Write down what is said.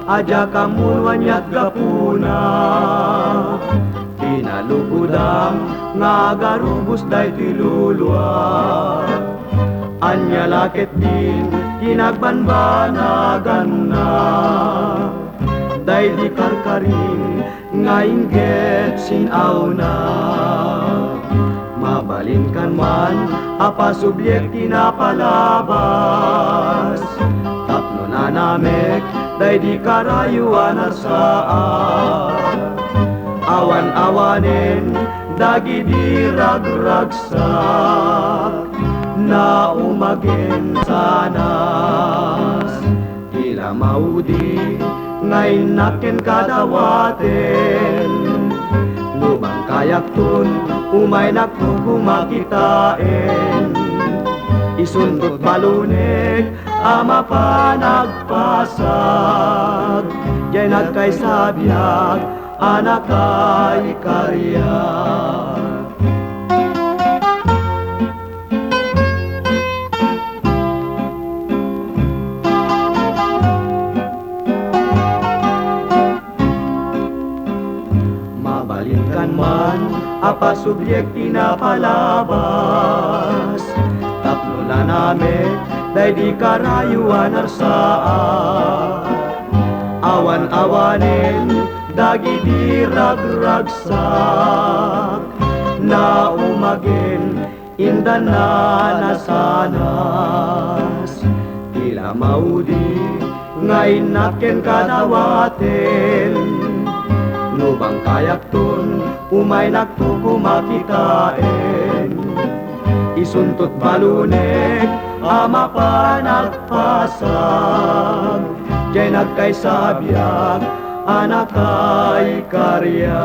aja kamu wanyat gapuna. Tinalukudam nga garubus day tilulwa, anya laket din kinagbanbanagan na. Day di karkarin nga ingget sinaw na. Mabalin kan man apa subyekti na palabas, tapno na namek day di karayuan arsaan. Awan-awanen dagi di ragragsak na umagen sanas. Tila maudi ngay naken kadawaten, lubang kayak tun umay naktukumakitain. Isundot balunek ama pa nagpasag, jay nagkay sabyak anak ay karya. Mabalinkan man apa subyekti na palabas, tapno na namin day di karayuan arsaan. Awan-awanin dagi di ragragsak na umagen indan na nasanas. Tila maudi ngay naken kadawaten, lubang kayak tun umay naktukumakitain. Isuntut balunek ama pa nagpasag, jay nagkay sabyak anak ay karya.